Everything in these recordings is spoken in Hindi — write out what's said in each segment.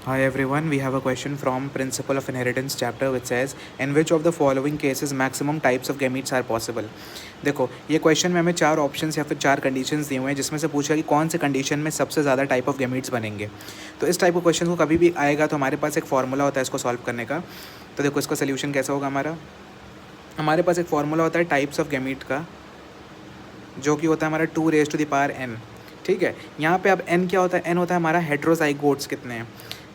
Hi everyone, we have a question from Principle of Inheritance chapter which says in which of the following cases maximum types of gametes are possible। देखो ये क्वेश्चन में हमें चार ऑप्शंस या फिर चार कंडीशंस दिए हुए हैं जिसमें से पूछा कि कौन से कंडीशन में सबसे ज़्यादा टाइप ऑफ गेमीट्स बनेंगे। तो इस टाइप ऑफ क्वेश्चन को कभी भी आएगा तो हमारे पास एक फार्मूला होता है इसको सॉल्व करने का। तो देखो इसका सोल्यूशन कैसा होगा हमारे पास एक फार्मूला होता है टाइप्स ऑफ गेमीट का जो कि होता है हमारा 2⁻n। ठीक है, यहाँ पे अब n क्या होता है, n होता है हमारा हेट्रोजाइगोट्स कितने हैं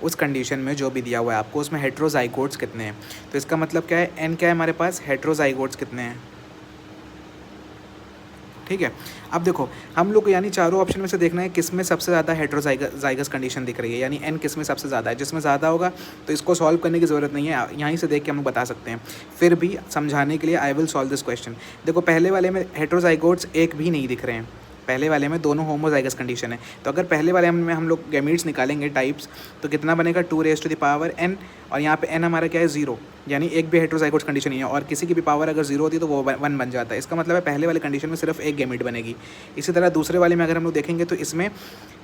उस कंडीशन में जो भी दिया हुआ है आपको उसमें हेट्रोजाइगोट्स कितने हैं। तो इसका मतलब क्या है, n क्या है हमारे पास, हेट्रोजाइगोट्स कितने हैं। ठीक है, अब देखो हम लोग को यानी चारों ऑप्शन में से देखना है किस में सबसे ज़्यादा हेट्रोजाइगस कंडीशन दिख रही है, यानी n किस में सबसे ज़्यादा है। जिसमें ज़्यादा होगा तो इसको सॉल्व करने की ज़रूरत नहीं है, यहीं से देख के हम लोग बता सकते हैं। फिर भी समझाने के लिए I will solve this question. देखो पहले वाले में हेट्रोजाइगोट्स एक भी नहीं दिख रहे हैं, पहले वाले में दोनों होमोजाइगस कंडीशन है। तो अगर पहले वाले में हम लोग गैमीट्स निकालेंगे टाइप्स तो कितना बनेगा 2⁻n, और यहाँ पे n हमारा क्या है 0, यानी एक भी हेट्रोजाइगोट्स कंडीशन नहीं है और किसी की भी पावर अगर 0 होती है तो वो 1 बन जाता है। इसका मतलब है पहले वाले कंडीशन में सिर्फ एक गैमीट बनेगी। इसी तरह दूसरे वाले में अगर हम लोग देखेंगे तो इसमें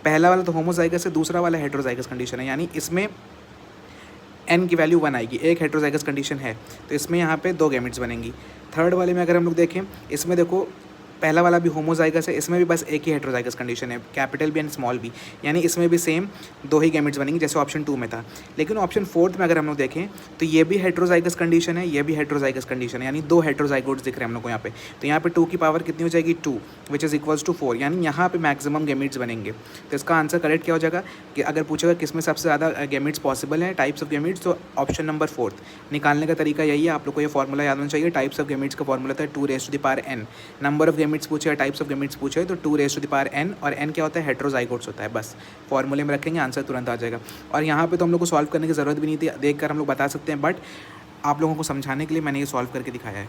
पहला वाला तो होमोजाइगस है, दूसरा वाला हेट्रोजाइगस कंडीशन है, यानी इसमें n की वैल्यू 1 आएगी, एक हेट्रोजाइगस कंडीशन है तो इसमें यहाँ पे 2 गैमीट्स बनेंगी। थर्ड वाले में अगर हम लोग देखें इसमें देखो पहला वाला भी होमोजाइगस है, इसमें भी बस एक ही हेट्रोजाइगस कंडीशन है, capital B and small B, यानी इसमें भी सेम 2 ही गैमेट्स बनेंगे जैसे ऑप्शन 2 में था। लेकिन ऑप्शन 4 में अगर हम लोग देखें तो ये भी हेट्रोजाइगस कंडीशन है, ये भी हेट्रोजाइगस कंडीशन है, यानी 2 हेट्रोजाइगोट्स दिख रहे हैं हम लोग को यहाँ पे। तो यहाँ पे 2 की पावर कितनी हो जाएगी 2 विच इज़ इक्वल्स टू 4, यानी यहाँ पे मैक्सिमम गैमेट्स बनेंगे। तो इसका आंसर करेक्ट क्या हो जाएगा कि अगर पूछेगा किस में सबसे ज़्यादा गैमेट्स पॉसिबल है टाइप्स ऑफ गैमेट्स, तो ऑप्शन नंबर 4। निकालने का तरीका यही है, आप लोग को ये फॉर्मूला याद होना चाहिए। टाइप्स ऑफ गैमेट्स का फॉर्मूला था 2⁻n, नंबर ऑफ गैमेट्स पूछे, टाइप्स ऑफ गैमेट्स पूछे तो 2⁻n, और n क्या होता है, हेट्रोजाइगोट्स होता है। बस फॉर्मूले में रखेंगे आंसर तुरंत आ जाएगा। और यहाँ पे तो हम लोग को सॉल्व करने की ज़रूरत भी नहीं थी, देख कर हम लोग बता सकते हैं, बट आप लोगों को समझाने के लिए मैंने ये सॉल्व करके दिखाया है।